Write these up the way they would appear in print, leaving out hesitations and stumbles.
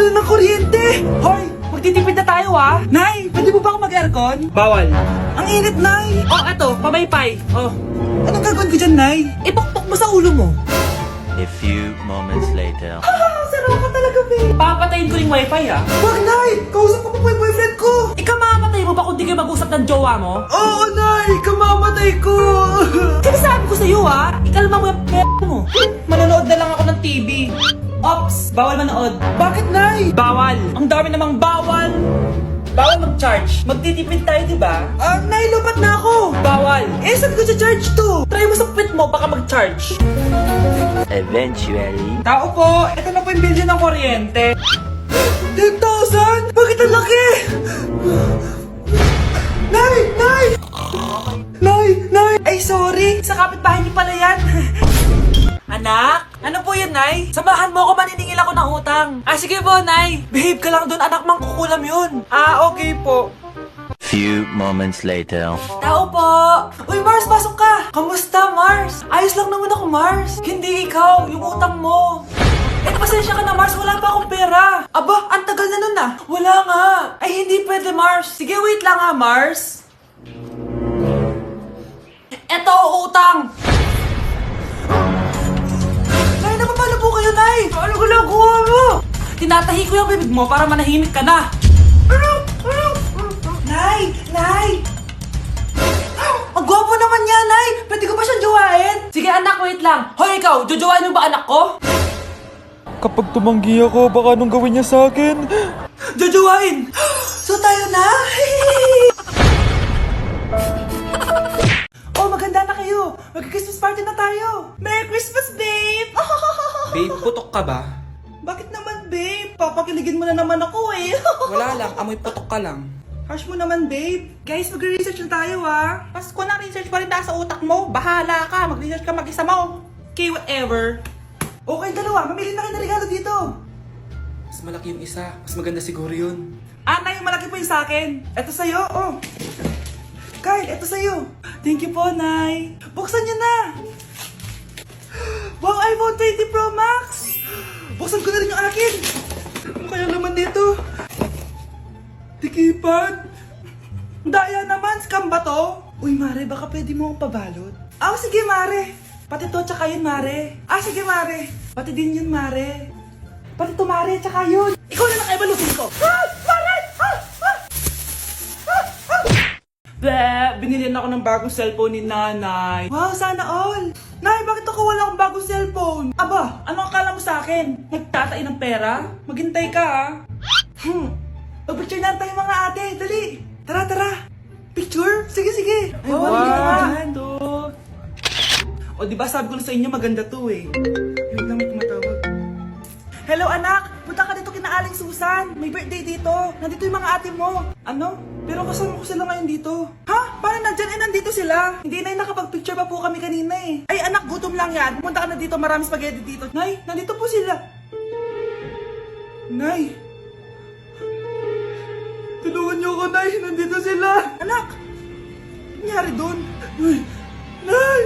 na ng kuryente! Hoy! Magtitipid na tayo Nay, pwede mo ba ako mag-aircon? Bawal. Ang init, Nay! Oh, eto, pamaypay. Oh. Anong gagawin ko dyan, Nay? Ipokpok mo sa ulo mo. A few moments later. Sarap ka talaga, babe! Papatayin ko yung wifi Wag, Nay! Kausap ko pa po yung boyfriend ko! Ikaw mamamatay mo ba kung di kayo mag-usap ng jowa mo? Oo, Nay! Kamamatay ko! Sinasabi ko sa'yo ikalma mo yung mo. Manonood na lang ako ng TV. Ops, bawal manood. Bakit, Nay? Bawal. Ang dami namang bawal. Bawal mag-charge. Magtitipid tayo, di ba? Nay, lupat na ako! Bawal. Saan ko charge to? Try mo sa puwit mo, baka mag-charge. Eventually. Tao po, ito na po yung bill ng kuryente. 10,000? Bakit ang laki? Nay! Nay! Nay! Nay! Ay, sorry! Sa kapitbahay niyo pala yan. Anak, ano po yan, Nay? Samahan mo ako, maniningil ako ng utang. Sige po, Nay. Behave ka lang dun, anak, mangkukulam yun. Okay po. Few moments later. Tao po! Uy, Mars, pasok ka! Kamusta, Mars? Ayos lang naman ako, Mars. Hindi ikaw, yung utang mo. Pasensya ka na, Mars. Wala pa akong pera. Aba, ang tagal na nun Wala nga. Ay, hindi pwede, Mars. Sige, wait lang Mars. Eto, utang. Nay, napapalo po kayo, Nay. Ano ginagawa mo? Tinatahi ko yung bibig mo para manahimik ka na. Nay! Nay! Ang gwapo naman niya, Nay! Pwede ko ba siyang jowain? Sige, anak, wait lang. Hoy, ikaw, jojowain mo ba anak ko? Kapag tumanggi ako, baka anong gawin niya sa akin? Jojowain! So tayo na? Oh, maganda na kayo. Mag-Christmas party na tayo. Merry Christmas, babe! Babe, putok ka ba? Bakit naman, babe? Papakiligin mo na naman ako Wala lang, amoy putok ka lang. Harsh mo naman, babe. Guys, magre-research na tayo Pasko na, research pa rin nasa utak mo. Bahala ka. Mag-research ka mag-isa mo. Okay, whatever. Okay, dalawa. Mamili na kayo ng regalo dito. Mas malaki yung isa, mas maganda siguro yun. Nay, malaki po yung sa akin. Ito sa'yo, Kyle, ito sa'yo. Thank you po, Nay. Buksan niyo na. Wow, iPhone 20 Pro Max. Buksan ko na rin yung akin. Ano kaya naman dito? Tikipad. Daya naman, scam ba to? Uy, Mare, baka pwede mo akong pabalot. Sige, Mare. Pati to, tsaka yun, Mare. Sige, Mare. Pati din yun, Mare. Pati to, Mare, tsaka yun. Ikaw na nakaibalutin ko. Mare! Binilihan ako ng bagong cellphone ni Nanay. Wow, sana all. Nay, bakit ako wala akong bagong cellphone? Aba, ano akala mo sa akin? Nagtatain ng pera? Maghintay ka Pag-picture na tayo mga ate. Dali. Tara, tara. Picture? Sige, sige. Ay, Wow, wala ka dyan. ganda. O, diba sabi ko na sa inyo maganda to Wait lang, may tumatawag. Hello, anak. Punta ka dito kina Aling Susan. May birthday dito. Nandito yung mga ate mo. Ano? Pero kasama ko sila ngayon dito. Ha? Paano nandyan? Nandito sila. Hindi, Nay. Nakapag-picture pa po kami kanina Ay, anak. Gutom lang yan. Pumunta ka na dito. Maraming spaghetti dito. Nay, nandito po sila. Nay. Tulungan niyo ako, Nay. Nandito sila. Anak. Ano nangyari doon? Nay. Nay.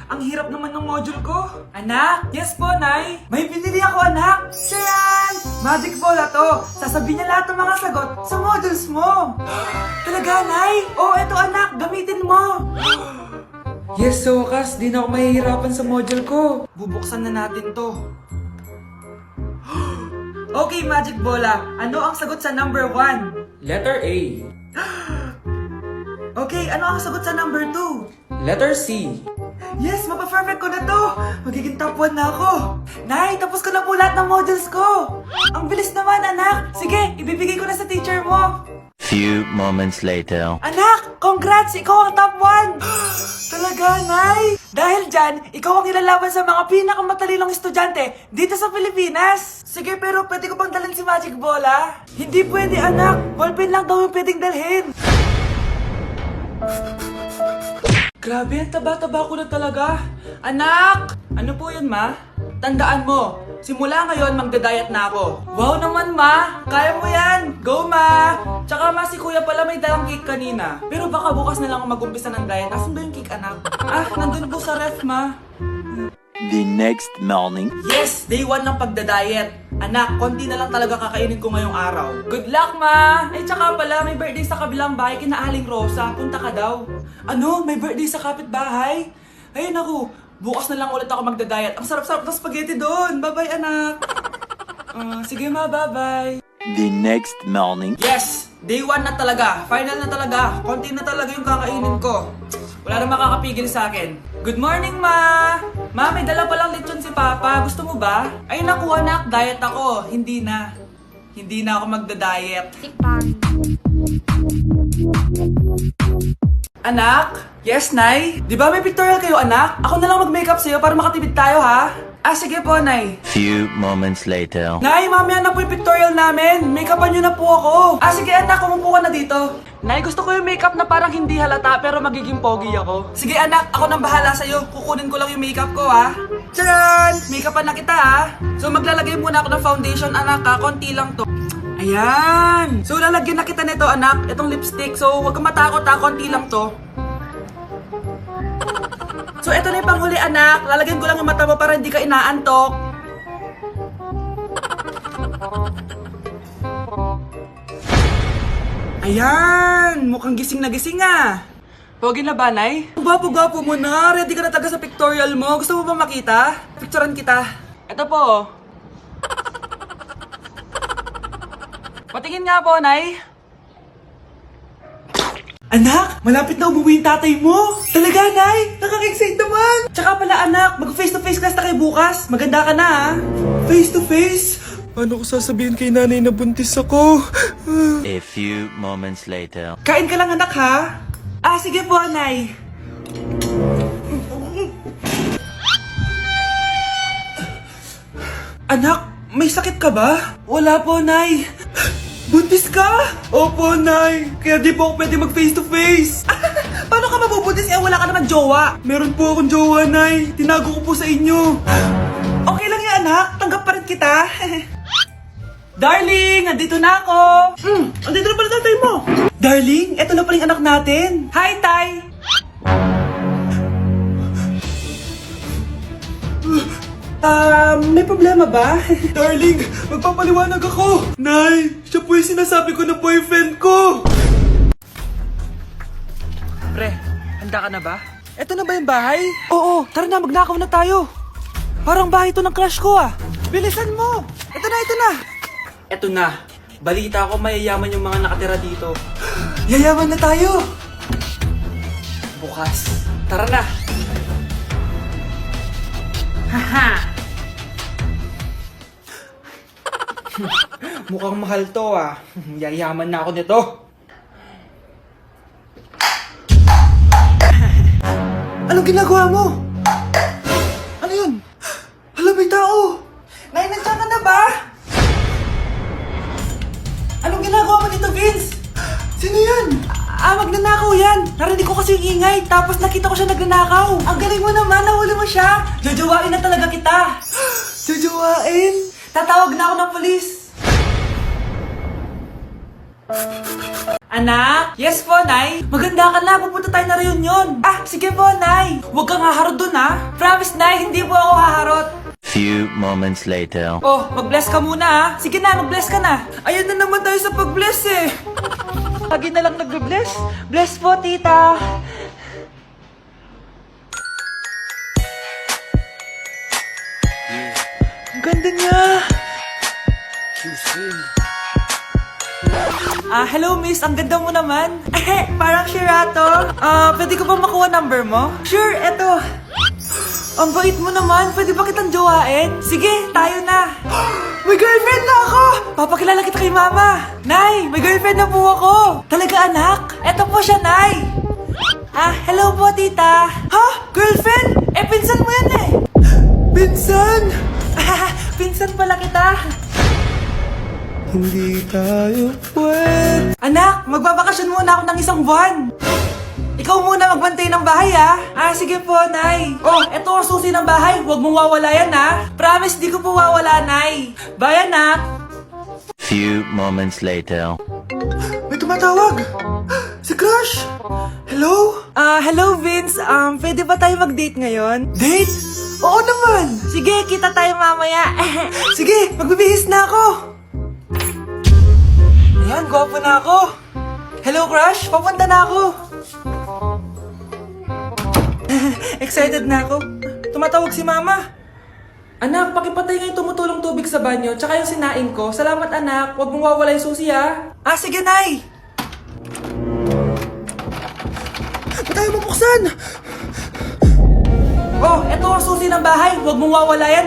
Ang hirap naman ng module ko. Anak? Yes po, Nay. May binili ako, anak. Tiyan! Magic ball to. Sasabihin niya lahat ng mga sagot sa modules mo. Talaga, Nay? Eto anak. Gamitin mo. Yes, sa wakas, di na ako mahihirapan sa module ko. Bubuksan na natin to. Okay, Magic Bola. Ano ang sagot sa number 1? Letter A. Okay, ano ang sagot sa number 2? Letter C. Yes, mapa-perfect ko na to! Magiging top 1 na ako! Nay, tapos ko na po lahat ng models ko! Ang bilis naman, anak! Sige, ibibigay ko na sa teacher mo! Few moments later. Anak, congrats! Ikaw ang top 1! Talaga, Nay! Dahil dyan, ikaw ang ilalaban sa mga pinakamatalinong estudyante dito sa Pilipinas! Sige, pero pwede ko bang dalhin si Magic Bola? Hindi pwede, anak! Ballpen lang daw yung pwedeng dalhin! Grabe, ang taba-taba ko na talaga. Anak! Ano po yun, ma? Tandaan mo, Simula ngayon, magda-diet na ako. Wow naman, ma! Kaya mo yan! Go, ma! Tsaka, ma, si kuya pala may dalang cake kanina. Pero baka bukas na lang ako mag-umpisa ng diet. Asan ba yung cake, anak? Ah, nandun po sa ref, ma. The next morning. Yes! Day 1 ng pagda-diet. Anak, konti na lang talaga kakainin ko ngayong araw. Good luck, ma! Ay, tsaka pala, may birthday sa kabilang bahay kina Aling Rosa. Punta ka daw. Ano? May birthday sa kapitbahay? Ay, naku. Bukas na lang ulit ako magda-diet. Ang sarap-sarap ng spaghetti doon. Bye-bye, anak. Sige, ma. Bye-bye. The next morning. Yes! Day 1 na talaga. Final na talaga. Konti na talaga yung kakainin ko. Wala na makakapigil sa akin. Good morning, ma! Ma, may dala palang lechon si Papa. Gusto mo ba? Ay, naku, anak. Diet ako. Hindi na. Hindi na ako magda-diet. Anak? Yes, Nay? Di ba may pictorial kayo, anak? Ako na lang mag-makeup sa'yo para makatipid tayo, ha? Ah, sige po, Nay. Few moments later. Nay, mamaya na po yung pictorial namin. Make-upan nyo na po ako. Ah, sige anak, umupo ka na dito. Nay, gusto ko yung makeup na parang hindi halata pero magiging pogi ako. Sige anak, ako nang bahala sa'yo. Kukunin ko lang yung makeup ko, ha? Tcharan! Make-upan na kita, ha? So, maglalagay muna ako ng foundation, anak, ha? Konti lang to. Ayan! So, lalagyan na kita nito, anak. Itong lipstick. So, huwag kang matakot, ha? Konti lang to. So, ito na yung panghuli, anak. Lalagyan ko lang yung mata mo para hindi ka inaantok. Ayan! Mukhang gising na gising, ah. Pogi na ba, Nay? Gwapo-gwapo mo na. Ready ka na talaga sa pictorial mo. Gusto mo ba makita? Picturean kita. Ito po. Patingin nga po, Nay. Anak, malapit na umuwi yung tatay mo. Talaga, Nay? Nakaka-excite naman. Tsaka pala, anak, mag-face-to-face class na kayo bukas. Maganda ka na, ha? Face-to-face? Paano ko sasabihin kay nanay na buntis ako? A few moments later. Kain ka lang, anak, ha? Ah, sige po, Nay. Anak, may sakit ka ba? Wala po, Nay. Buntis ka? Opo, Nay. Kaya di po ako pwede mag-face-to-face. Paano ka mabubuntis? Eh, wala ka naman jowa. Meron po akong jowa, Nay. Tinago ko po sa inyo. Okay lang yan, anak. Tanggap pa rin kita. Darling, nandito na ako. Andito na pala tatay mo. Darling, eto na pala yung anak natin. Hi, Tay. May problema ba? Darling, magpapaliwanag ako. Nay, siya po yung sinasabi ko na boyfriend ko. Pre, handa ka na ba? Eto na ba yung bahay? Oo, tara na, magnakaw na tayo. Parang bahay to ng crush ko, ah. Bilisan mo. Eto na, eto na. Eto na. Balita ko mayayaman yung mga nakatira dito. Yayaman na tayo. Bukas. Tara na. Haha. Mukhang mahal to, ah. Yayaman na ako nito. Anong ginagawa mo? Ano yun? Hala, may tao. Nay, nandiyan ka na ba? Anong ginagawa mo dito, Vince? Sino yan? Magnanakaw yan. Narinig ko kasi yung ingay, tapos nakita ko siya nagnanakaw. Ang galing mo naman, nahuli mo siya. Jojowain na talaga kita. Jojowain? Tatawag na ako ng polis. Anak? Yes po, Nay. Maganda ka na, pupunta tayo na reunion. Ah, sige po, Nay. Huwag kang haharot dun, ha? Promise, Nay, hindi po ako haharot. Few moments later. Oh, mag-bless ka muna, ha? Sige na, mag-bless ka na. Ayun na naman tayo sa pag-bless, eh. Lagi na lang nagbe-bless. Bless po, tita. Ang ganda niya. Hello miss, ang ganda mo naman. Parang Shirato. Pwede ko ba makuha number mo? Sure, eto. Ang bait mo naman, pwede ba kitang jowain? Sige, tayo na. May girlfriend na ako! Papakilala kita kay mama. Nay, may girlfriend na po ako. Talaga anak? Eto po siya, Nay. Hello po tita. Ha? Girlfriend? Pinsan mo yan eh. Pinsan? Pinsan pala kita. Hindi tayo pwede. Anak, magbabakasyon muna ako ng isang buwan. ikaw muna magbantay ng bahay sige po, Nay. Oh, eto ang susi ng bahay. Huwag mong wawala yan Promise, di ko po wawala, Nay. Bye, anak. Few moments later. May tumatawag! Si Crush! Hello? Hello, Vince. Pwede ba tayo mag-date ngayon? Date? Oo naman! Sige, kita tayo mamaya. Sige, magbibihis na ako! Ayan, gwapo na ako. Hello, crush. Papunta na ako. Excited na ako. Tumatawag si mama. Anak, pakipatay nga yung tumutulong tubig sa banyo, tsaka yung sinain ko. Salamat, anak. Huwag mong wawala yung susi, sige, Nay. Ba't tayo mabuksan? Oh, eto ang susi ng bahay. Huwag mong wawala yan,